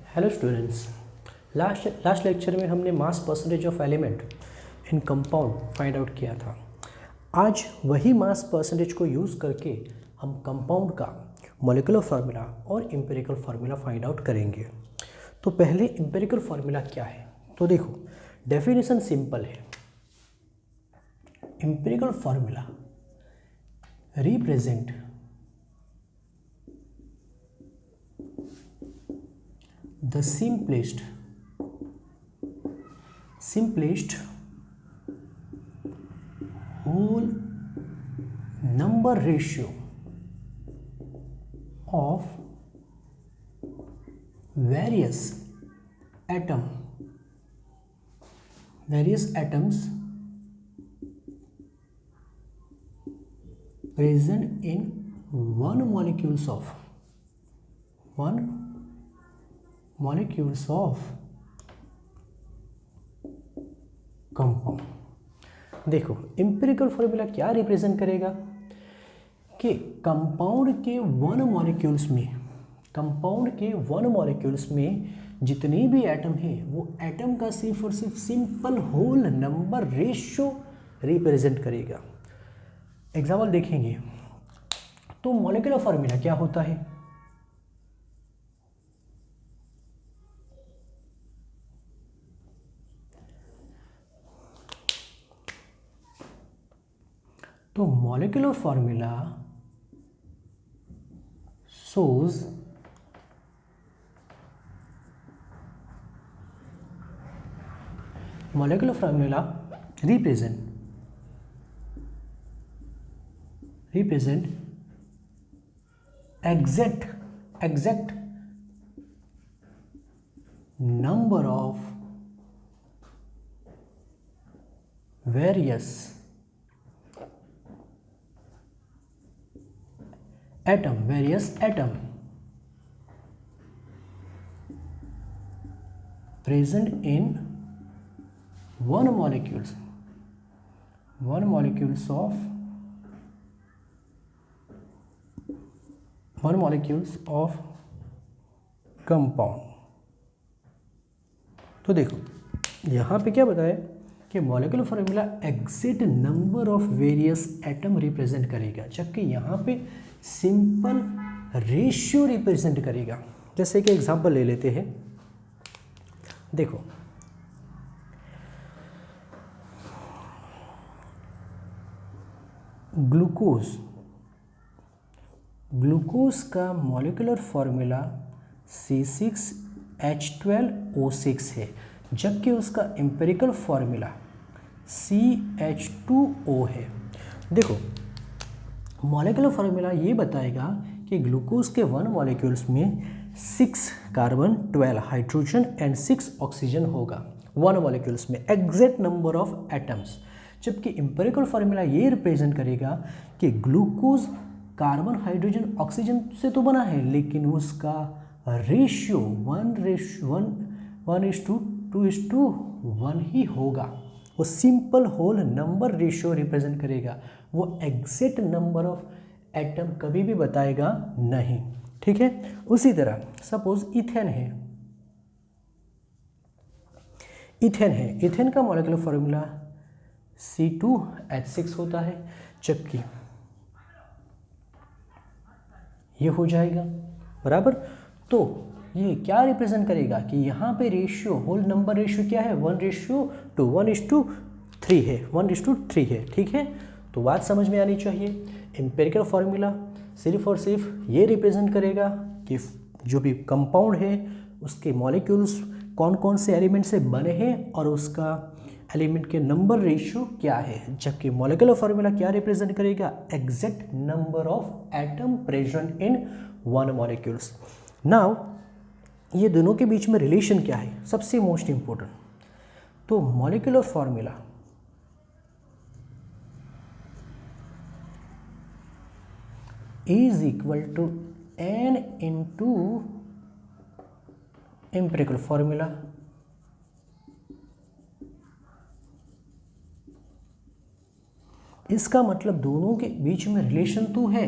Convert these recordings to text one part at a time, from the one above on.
Hello students. Last lecture में हमने mass percentage of element in compound find out किया था। आज वही मास परसेंटेज को यूज़ करके हम कंपाउंड का मॉलिक्यूलर फार्मूला और एम्पिरिकल फार्मूला फाइंड आउट करेंगे। तो पहले एम्पिरिकल फार्मूला क्या है, तो देखो डेफिनेशन सिंपल है। Empirical formula represent the simplest whole number ratio of various atoms present in one molecules of compound. देखो एम्पिरिकल फॉर्मूला क्या रिप्रेजेंट करेगा कि कंपाउंड के वन मॉलिक्यूल्स में जितने भी एटम है वो एटम का सिर्फ और सिर्फ simple whole number ratio represent करेगा। एग्जाम्पल देखेंगे तो मॉलिक्यूलर फॉर्मूला क्या होता है। तो molecular formula shows molecular formula represent exact number of various atom present in one molecules of compound. तो देखो यहाँ पे क्या बताया कि molecular formula exact number of various atom represent करेगा, जबकि यहाँ पे सिंपल रेशियो रिप्रेजेंट करेगा। जैसे कि एग्जांपल ले लेते हैं। देखो ग्लूकोज का मॉलिक्यूलर फार्मूला C6H12O6 है, जबकि उसका एम्पिरिकल फार्मूला CH2O है। देखो मॉलिक्यूलर फार्मूला ये बताएगा कि ग्लूकोज के वन मॉलिक्यूल्स में 6 कार्बन 12 हाइड्रोजन एंड 6 ऑक्सीजन होगा वन मॉलिक्यूल्स में, एग्जैक्ट नंबर ऑफ एटम्स। जबकि एम्पिरिकल फार्मूला ये रिप्रेजेंट करेगा कि ग्लूकोज कार्बन हाइड्रोजन ऑक्सीजन से तो बना है, लेकिन उसका रेशियो 1:2:1 ही होगा। वो simple whole number ratio represent करेगा, वो एग्जैक्ट नंबर ऑफ एटम कभी भी बताएगा नहीं। ठीक है। उसी तरह सपोज इथेन है, इथेन का मॉलिक्यूलर फार्मूला C2H6 होता है, जबकि ये हो जाएगा बराबर। तो ये क्या रिप्रेजेंट करेगा कि यहाँ पे रेशियो होल नंबर रेशियो क्या है 1:1:3 है, 1:3 है। ठीक है। तो बात समझ में आनी चाहिए। एम्पिरिकल फार्मूला सिर्फ और सिर्फ ये रिप्रेजेंट करेगा कि जो भी कंपाउंड है उसके मॉलिक्यूल्स कौन कौन से एलिमेंट से बने हैं और उसका एलिमेंट के नंबर रेशियो क्या है, जबकि मॉलिक्यूलर फार्मूला क्या रिप्रेजेंट करेगा exact number of atom present in one molecules. Now ये दोनों के बीच में रिलेशन क्या है, सबसे मोस्ट इंपॉर्टेंट। तो molecular formula is equal to n into empirical formula. इसका मतलब दोनों के बीच में रिलेशन तो है,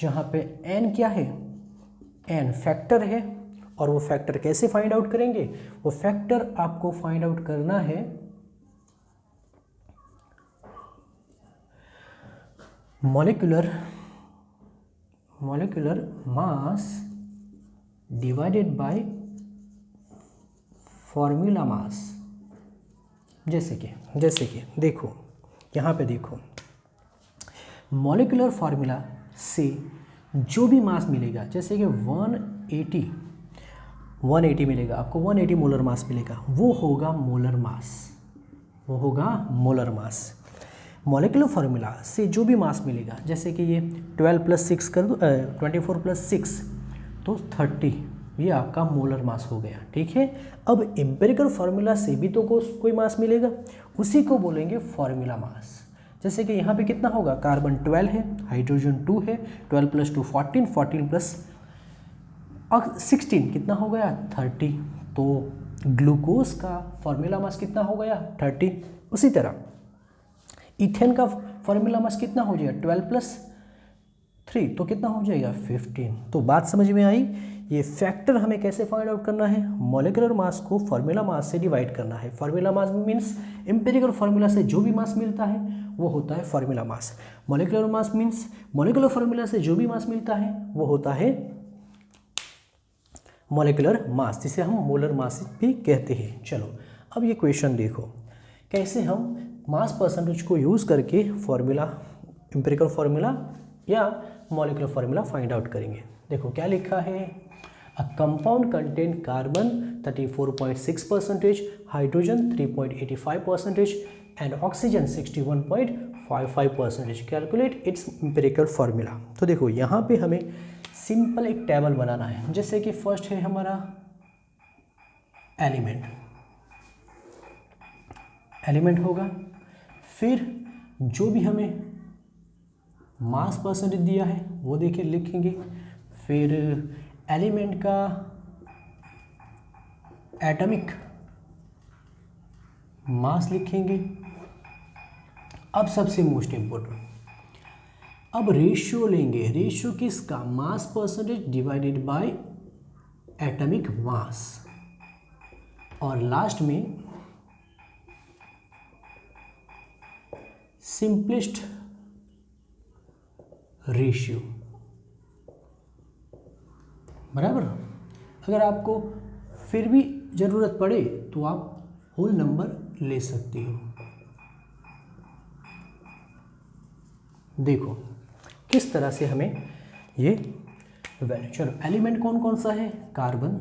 जहाँ पे n क्या है, n फैक्टर है और वो फैक्टर कैसे फाइंड आउट करेंगे, वो फैक्टर आपको फाइंड आउट करना है molecular mass divided by formula mass. जैसे कि देखो यहाँ पे देखो, मॉलिक्यूलर फार्मूला से जो भी मास मिलेगा, जैसे कि 180 मिलेगा आपको, 180 मोलर मास मिलेगा, वो होगा मोलर मास। मॉलिक्यूलर फार्मूला से जो भी मास मिलेगा, जैसे कि ये 12 + 6 कर दो, 24 + 6 तो 30, ये आपका मोलर मास हो गया। ठीक है, अब एम्पिरिकल फार्मूला से भी तो कोई मास मिलेगा, उसी को बोलेंगे फार्मूला मास। जैसे कि यहाँ पे कितना होगा, कार्बन 12 है, हाइड्रोजन 2 है, 12 + 2 14, 14 + 16 कितना हो गया 30। तो ग्लूकोज का फार्मूला मास कितना हो गया 30। उसी तरह इथेन का फार्मूला मास कितना हो जाएगा 12 + 3 तो कितना हो जाएगा 15। तो बात समझ में आई। ये फैक्टर हमें कैसे फाइंड आउट करना है, मॉलिक्यूलर मास को फार्मूला मास से डिवाइड करना है। Formula mass means empirical formula से जो भी मास मिलता है वो होता है formula mass. Molecular mass means molecular formula से जो भी मास मिलता है वो होता है मॉलिक्यूलर मास, जिसे हम मोलर मास भी कहते हैं। चलो अब ये क्वेश्चन देखो, कैसे हम मास परसेंटेज को यूज़ करके फार्मूला, एम्पिरिकल फार्मूला या मॉलिक्यूलर फार्मूला फाइंड आउट करेंगे। देखो क्या लिखा है, a compound contain carbon 34.6%, hydrogen 3.85% and oxygen 61.55%। Calculate its empirical formula. तो देखो यहाँ पे हमें सिंपल एक टेबल बनाना है। जैसे कि फर्स्ट है हमारा एलिमेंट होगा, फिर जो भी हमें मास परसेंटेज दिया है वो देखिए लिखेंगे, फिर एलिमेंट का एटॉमिक मास लिखेंगे। अब सबसे मोस्ट इम्पोर्टेंट, अब रेशियो लेंगे। रेशियो किसका, mass percentage divided by atomic mass. और लास्ट में सिंपलेस्ट रेशियो, बराबर। अगर आपको फिर भी ज़रूरत पड़े तो आप होल नंबर ले सकते हो। देखो किस तरह से हमें ये वैल्यू, चलो एलिमेंट कौन कौन सा है, कार्बन,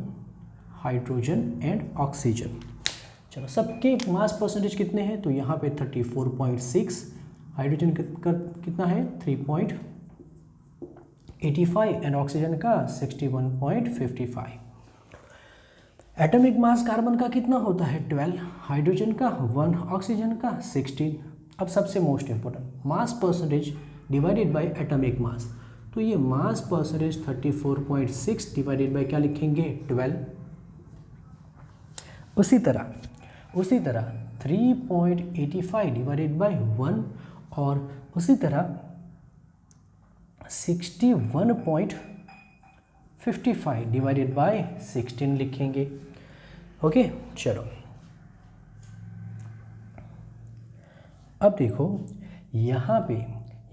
हाइड्रोजन एंड ऑक्सीजन। चलो सबके मास परसेंटेज कितने हैं, तो यहाँ पे 34.6, हाइड्रोजन का कितना है 3.85 एंड ऑक्सीजन का 61.55। एटॉमिक मास कार्बन का कितना होता है 12, हाइड्रोजन का 1, ऑक्सीजन का 16। अब सबसे most important, mass percentage divided by atomic mass. तो ये मास परसेंटेज 34.6 डिवाइडेड बाय क्या लिखेंगे 12। उसी तरह 3.85 डिवाइडेड बाय 1 और उसी तरह 61.55 डिवाइडेड बाय 16 लिखेंगे। ओके चलो अब देखो यहाँ पे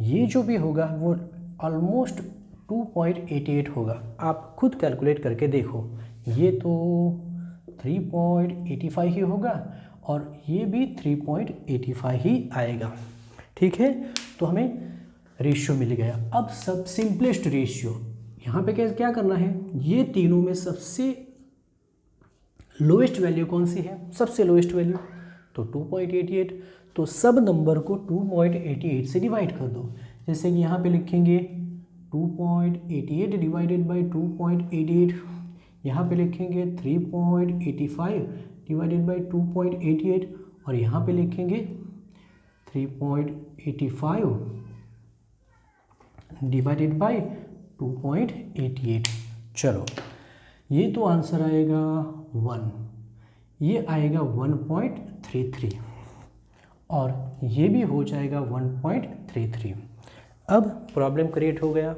ये जो भी होगा वो ऑलमोस्ट 2.88 होगा। आप खुद कैलकुलेट करके देखो, ये तो 3.85 ही होगा और ये भी 3.85 ही आएगा। ठीक है, तो हमें रेशियो मिल गया। अब सब सिंपलेस्ट रेशियो यहाँ पे क्या करना है, ये तीनों में सबसे लोएस्ट वैल्यू कौन सी है, सबसे लोएस्ट वैल्यू तो 2.88। तो सब नंबर को 2.88 से डिवाइड कर दो। जैसे कि यहाँ पे लिखेंगे 2.88 डिवाइडेड बाई 2.88, यहाँ पे लिखेंगे 3.85 डिवाइडेड बाई 2.88 और यहाँ पे लिखेंगे 3.85 डिवाइडेड बाई 2.88। चलो ये तो आंसर आएगा 1, ये आएगा 1.33 और ये भी हो जाएगा 1.33। अब प्रॉब्लम क्रिएट हो गया,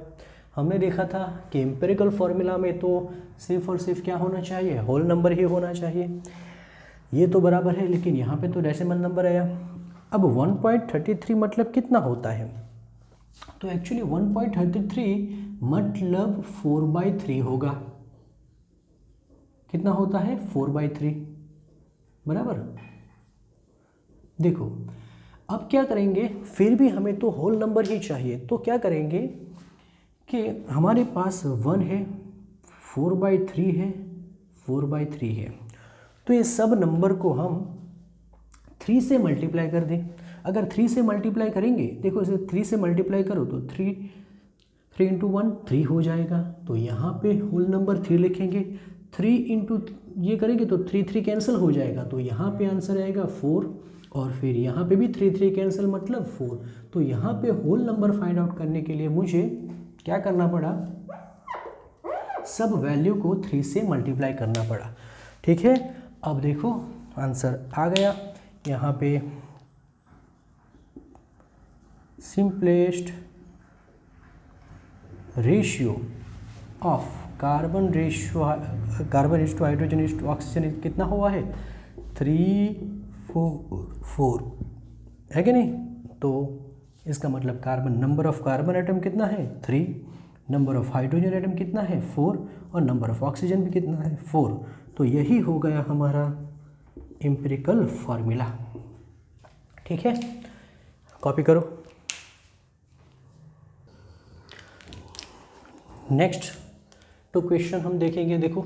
हमने देखा था कि एम्पिरिकल फार्मूला में तो सिर्फ और सिर्फ क्या होना चाहिए, होल नंबर ही होना चाहिए। ये तो बराबर है, लेकिन यहाँ पे तो डेसिमल नंबर आया। अब 1.33 मतलब कितना होता है, तो एक्चुअली 1.33 मतलब 4/3 होगा। कितना होता है, 4/3, बराबर। देखो अब क्या करेंगे, फिर भी हमें तो होल नंबर ही चाहिए, तो क्या करेंगे कि हमारे पास 1 है, 4/3 है, 4/3 है, तो ये सब नंबर को हम 3 से मल्टीप्लाई कर दें। अगर 3 से मल्टीप्लाई करेंगे, देखो इसे 3 से मल्टीप्लाई करो तो 3 × 1 3 हो जाएगा, तो यहाँ पे होल नंबर 3 लिखेंगे। 3 इंटू ये करेंगे तो 3 कैंसिल हो जाएगा, तो यहाँ पे आंसर आएगा 4, और फिर यहाँ पे भी 3 कैंसिल मतलब 4। तो यहाँ पे होल नंबर फाइंड आउट करने के लिए मुझे क्या करना पड़ा, सब वैल्यू को 3 से मल्टीप्लाई करना पड़ा। ठीक है, अब देखो आंसर आ गया। यहाँ पे simplest ratio of carbon to hydrogen to oxygen कितना हुआ है, 3:4 है कि नहीं। तो इसका मतलब carbon, number of carbon atom कितना है 3, नंबर ऑफ हाइड्रोजन एटम कितना है 4, और नंबर ऑफ ऑक्सीजन भी कितना है 4। तो यही हो गया हमारा एम्पिरिकल फार्मूला। ठीक है, कॉपी करो। नेक्स्ट तो क्वेश्चन हम देखेंगे। देखो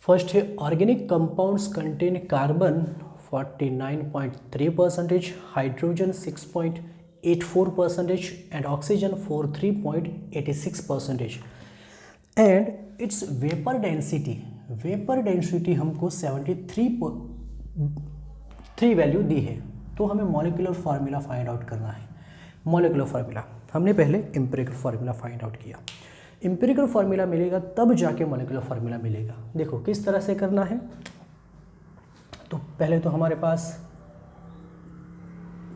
फर्स्ट है, organic compounds contain carbon 49.3%, hydrogen 6.84% and oxygen 43.86%, and it's vapour density हमको 73 वैल्यू दी है। तो हमें मॉलिक्यूलर फार्मूला फाइंड आउट करना है। मॉलिक्यूलर फार्मूला हमने पहले एम्पिरिकल फार्मूला फाइंड आउट किया। एम्पिरिकल फार्मूला मिलेगा तब जाके मॉलिक्यूलर फार्मूला मिलेगा। देखो किस तरह से करना है, तो पहले तो हमारे पास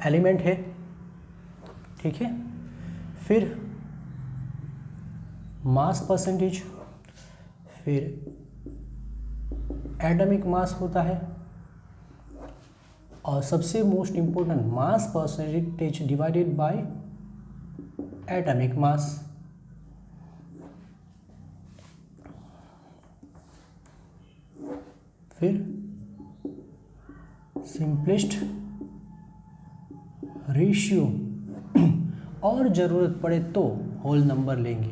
एलिमेंट है, ठीक है, फिर मास परसेंटेज, फिर एटॉमिक मास होता है, और सबसे most important mass percentage divided by atomic mass. फिर सिंपलेस्ट रेशियो, और ज़रूरत पड़े तो होल नंबर लेंगे।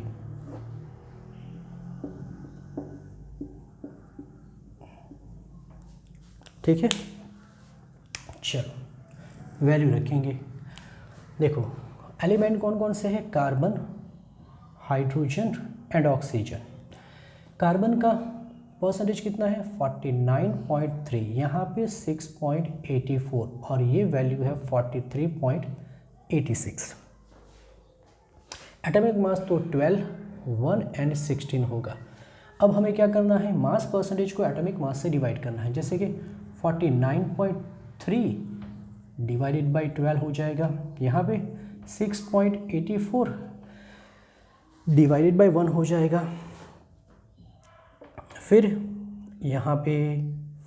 ठीक है, चलो वैल्यू रखेंगे। देखो एलिमेंट कौन कौन से हैं, carbon, hydrogen and oxygen. Carbon का परसेंटेज कितना है 49.3, यहाँ पे 6.84, और ये वैल्यू है 43.86। एटॉमिक मास तो 12, 1 एंड 16 होगा। अब हमें क्या करना है, मास परसेंटेज को एटॉमिक मास से डिवाइड करना है। जैसे कि 49.3 डिवाइडेड बाई 12 हो जाएगा, यहाँ पे 6.84 डिवाइडेड बाई 1 हो जाएगा, फिर यहाँ पे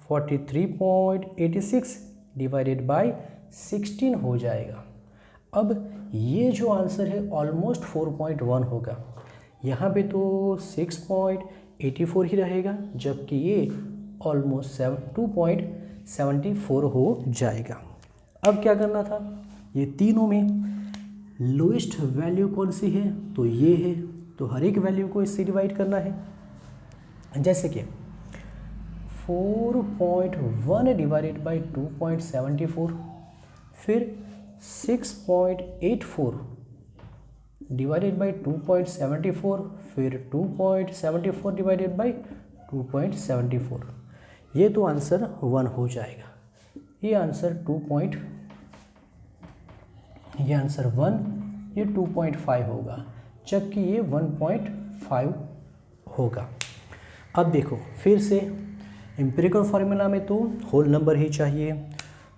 43.86 डिवाइडेड बाई 16 हो जाएगा। अब ये जो आंसर है ऑलमोस्ट 4.1 होगा। यहाँ पे तो 6.84 ही रहेगा, जबकि ये ऑलमोस्ट 2.74 हो जाएगा। अब क्या करना था, ये तीनों में लोएस्ट वैल्यू कौन सी है, तो ये है, तो हर एक वैल्यू को इससे डिवाइड करना है। जैसे कि 4.1 डिवाइडेड बाई 2.74, फिर 6.84 डिवाइडेड बाई 2.74, फिर 2.74 डिवाइडेड बाई 2.74। ये तो आंसर 1 हो जाएगा। ये आंसर 1, ये 2.5 होगा, जबकि ये 1.5 होगा। अब देखो फिर से एम्पिरिकल फार्मूला में तो होल नंबर ही चाहिए।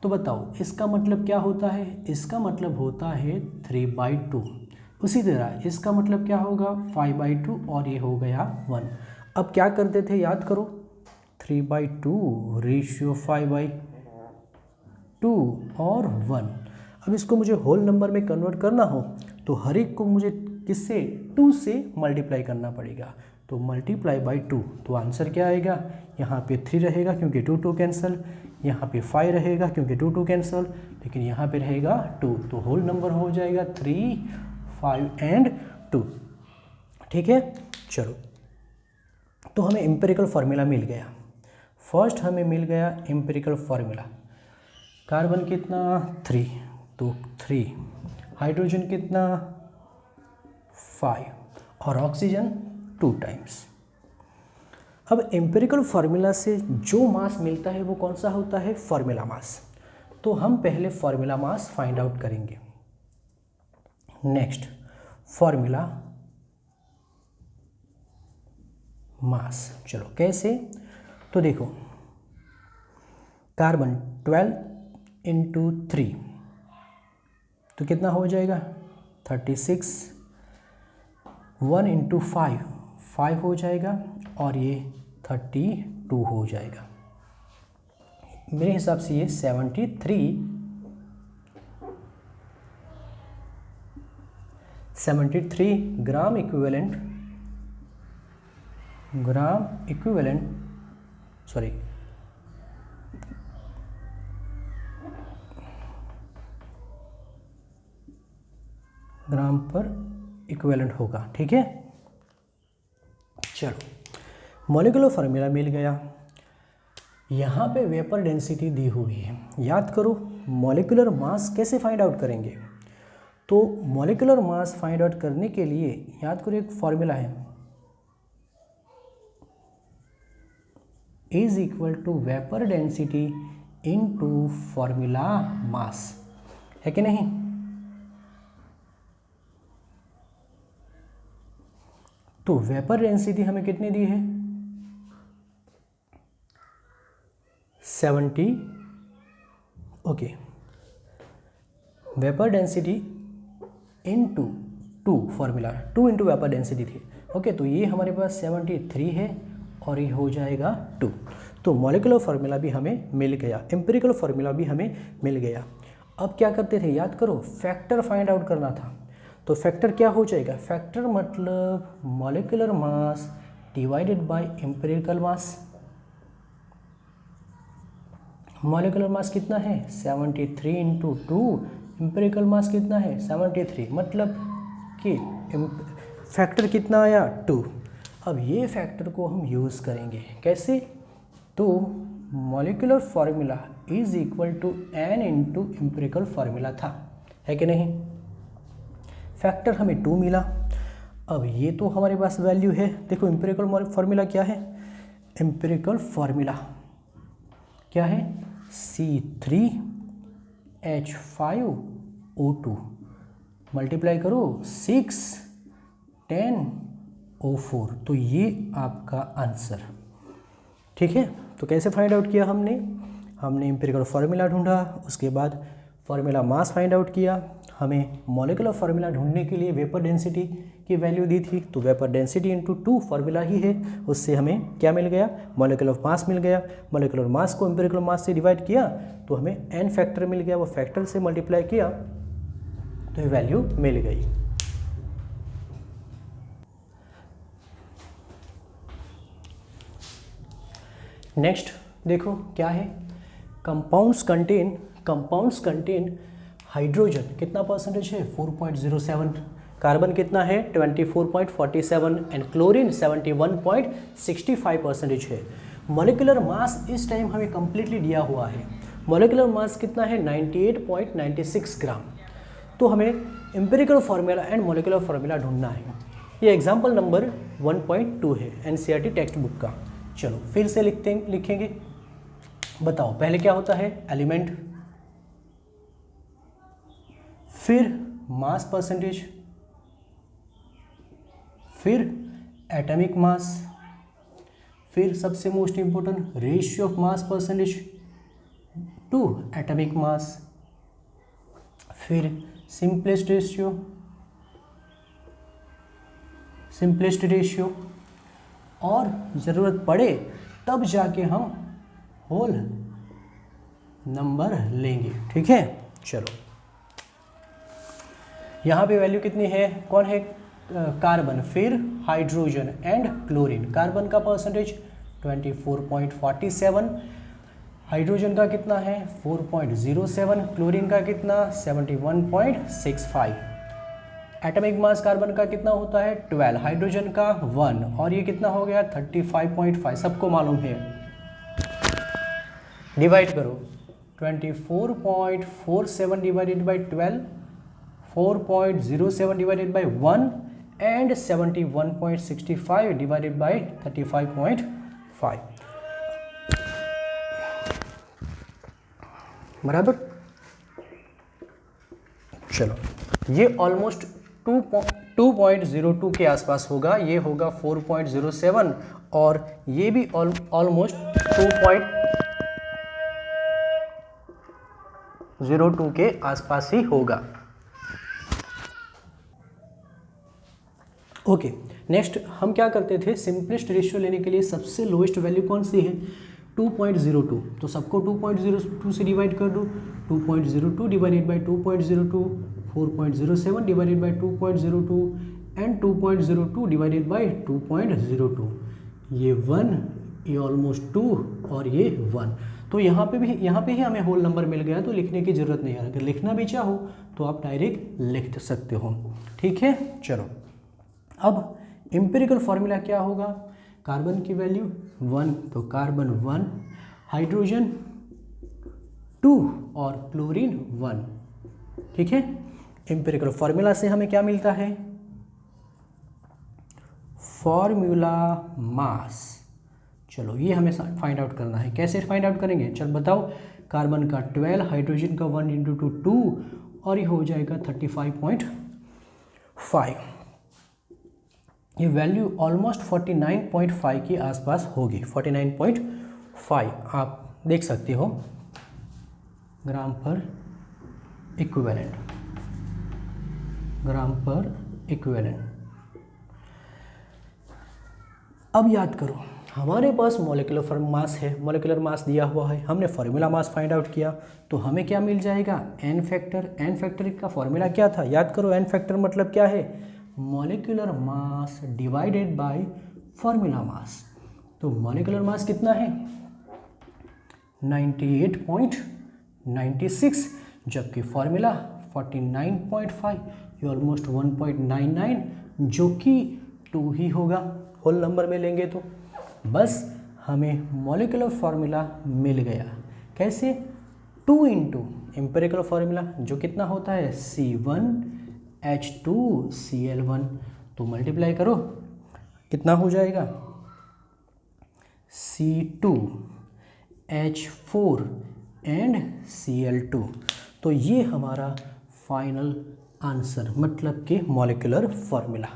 तो बताओ इसका मतलब क्या होता है, इसका मतलब होता है 3/2। उसी तरह इसका मतलब क्या होगा 5/2 और ये हो गया 1। अब क्या करते थे याद करो, 3/2 रेशियो 5/2 और 1। अब इसको मुझे होल नंबर में कन्वर्ट करना हो तो हर एक को मुझे किससे 2 से मल्टीप्लाई करना पड़ेगा। तो मल्टीप्लाई बाई 2, तो आंसर क्या आएगा, यहाँ पे 3 रहेगा क्योंकि 2 2 कैंसिल, यहाँ पे 5 रहेगा क्योंकि 2 2 कैंसिल, लेकिन यहाँ पे रहेगा 2, तो होल नंबर हो जाएगा 3 5 एंड 2। ठीक है, चलो तो हमें एम्पिरिकल फार्मूला मिल गया। फर्स्ट हमें मिल गया एम्पिरिकल फार्मूला, कार्बन कितना 3, तो 3, हाइड्रोजन कितना 5 और ऑक्सीजन 2 टाइम्स। अब एम्पिरिकल फार्मूला से जो मास मिलता है वो कौन सा होता है, फार्मूला मास। तो हम पहले फार्मूला मास फाइंड आउट करेंगे। नेक्स्ट फार्मूला मास, चलो कैसे, तो देखो कार्बन 12 इंटू 3 तो कितना हो जाएगा 36, 1 इंटू 5 5 हो जाएगा और ये 32 हो जाएगा। मेरे हिसाब से ये 73 ग्राम इक्विवेलेंट ग्राम पर इक्विवेलेंट होगा। ठीक है, चलो मॉलिक्यूलर फार्मूला मिल गया। यहाँ पे वेपर डेंसिटी दी हुई है। याद करो मॉलिक्यूलर मास कैसे फाइंड आउट करेंगे, तो मॉलिक्यूलर मास फाइंड आउट करने के लिए याद करो एक फार्मूला है, is equal to vapour density into formula mass, है कि नहीं। तो वेपर डेंसिटी हमें कितनी दी है 70, okay, vapour density into 2 formula 2 into vapour density थी। ओके, तो ये हमारे पास 73 है और ये हो जाएगा 2। तो मॉलिक्यूलर फार्मूला भी हमें मिल गया, एम्पिरिकल फार्मूला भी हमें मिल गया। अब क्या करते थे याद करो, फैक्टर फाइंड आउट करना था। तो फैक्टर क्या हो जाएगा, फैक्टर मतलब molecular mass divided by empirical mass. Molecular mass कितना है 73 इंटू 2, एम्पिरिकल मास कितना है 73, मतलब कि फैक्टर कितना आया 2। अब ये फैक्टर को हम यूज़ करेंगे कैसे, तो molecular formula is equal to n into empirical formula था, है कि नहीं। फैक्टर हमें 2 मिला। अब ये तो हमारे पास वैल्यू है, देखो एम्पिरिकल फार्मूला क्या है, एम्पिरिकल फार्मूला क्या है C3H5O2 मल्टीप्लाई करो 6 10 O4, तो ये आपका आंसर। ठीक है, तो कैसे फाइंड आउट किया हमने एम्पिरिकल फार्मूला ढूंढा, उसके बाद फार्मूला मास फाइंड आउट किया। हमें मॉलिक्यूलर फार्मूला ढूंढने के लिए वेपर डेंसिटी की वैल्यू दी थी, तो वेपर डेंसिटी इंटू 2 फार्मूला ही है, उससे हमें क्या मिल गया, मॉलिक्यूलर मास मिल गया। मॉलिक्यूलर मास को एम्पिरिकल मास से डिवाइड किया तो हमें n फैक्टर मिल गया, वो फैक्टर से मल्टीप्लाई किया तो ये वैल्यू मिल गई। नेक्स्ट देखो क्या है, कंपाउंड्स कंटेन हाइड्रोजन कितना परसेंटेज है 4.07, कार्बन कितना है 24.47 एंड क्लोरीन 71.65% है। मॉलिक्यूलर मास इस टाइम हमें कंप्लीटली दिया हुआ है, मॉलिक्यूलर मास कितना है 98.96 ग्राम। तो हमें empirical formula and molecular formula ढूंढना है। ये एग्जाम्पल नंबर 1.2 है NCERT टेक्स्ट बुक का। चलो फिर से लिखेंगे, बताओ पहले क्या होता है, एलिमेंट, फिर मास परसेंटेज, फिर एटॉमिक मास, फिर सबसे most important ratio of mass percentage to atomic mass, फिर सिंपलेस्ट रेशियो, सिंपलेस्ट रेशियो, और ज़रूरत पड़े तब जाके हम होल नंबर लेंगे, ठीक है। चलो यहाँ पे वैल्यू कितनी है, कौन है, कार्बन, फिर हाइड्रोजन एंड क्लोरीन। कार्बन का परसेंटेज 24.47, हाइड्रोजन का कितना है 4.07, क्लोरीन का कितना 71.65। एटॉमिक मास कार्बन का कितना होता है 12, हाइड्रोजन का 1, और ये कितना हो गया 35.5, सबको मालूम है। डिवाइड करो 24.47 divided by 12, 4.07 divided by 1 and 71.65 divided by 35.5, बराबर। चलो ये ऑलमोस्ट 2.02 के आसपास होगा, ये होगा 4.07, और ये भी ऑलमोस्ट 2.02 के आसपास ही होगा। ओके, नेक्स्ट हम क्या करते थे, सिंपलेस्ट रेशियो लेने के लिए सबसे लोएस्ट वैल्यू कौन सी है 2.02, तो सबको 2.02 से डिवाइड कर दो, 2.02 divided by 2.02, 4.07 divided by 2.02 and 2.02 divided by 2.02, ये 1, ये ऑलमोस्ट 2 और ये 1। तो यहाँ पे ही हमें होल नंबर मिल गया, तो लिखने की ज़रूरत नहीं है। अगर लिखना भी चाहो तो आप डायरेक्ट लिख सकते हो, ठीक है। चलो अब एम्पिरिकल फॉर्मूला क्या होगा, कार्बन की वैल्यू 1, तो कार्बन 1, हाइड्रोजन 2 और क्लोरीन 1, ठीक है। एम्पिरिकल फॉर्मूला से हमें क्या मिलता है, फॉर्मूला मास। चलो ये हमें फाइंड आउट करना है, कैसे फाइंड आउट करेंगे, चल बताओ। कार्बन का 12, हाइड्रोजन का 1 × 2 और ये हो जाएगा 35.5। ये वैल्यू ऑलमोस्ट 49.5 के आसपास होगी, 49.5 आप देख सकते हो ग्राम पर इक्विवेलेंट, ग्राम पर इक्विवेलेंट। अब याद करो, हमारे पास मॉलिक्यूलर मास है, मॉलिक्यूलर मास दिया हुआ है, हमने फार्मूला मास फाइंड आउट किया, तो हमें क्या मिल जाएगा एन फैक्टर। एन फैक्टर का फॉर्मूला क्या था, याद करो, एन फैक्टर मतलब क्या है, molecular mass divided by formula mass. तो मॉलिक्यूलर मास कितना है 98.96, जबकि फार्मूला 49.5, ये ऑलमोस्ट 1.99, जो कि 2 ही होगा होल नंबर में लेंगे तो। बस हमें मॉलिक्यूलर फार्मूला मिल गया, कैसे 2 × एम्पिरिकल फार्मूला जो कितना होता है C1H2Cl1, तो मल्टीप्लाई करो कितना हो जाएगा C2H4 एंड Cl2। तो ये हमारा फाइनल आंसर मतलब कि मॉलिक्यूलर फार्मूला।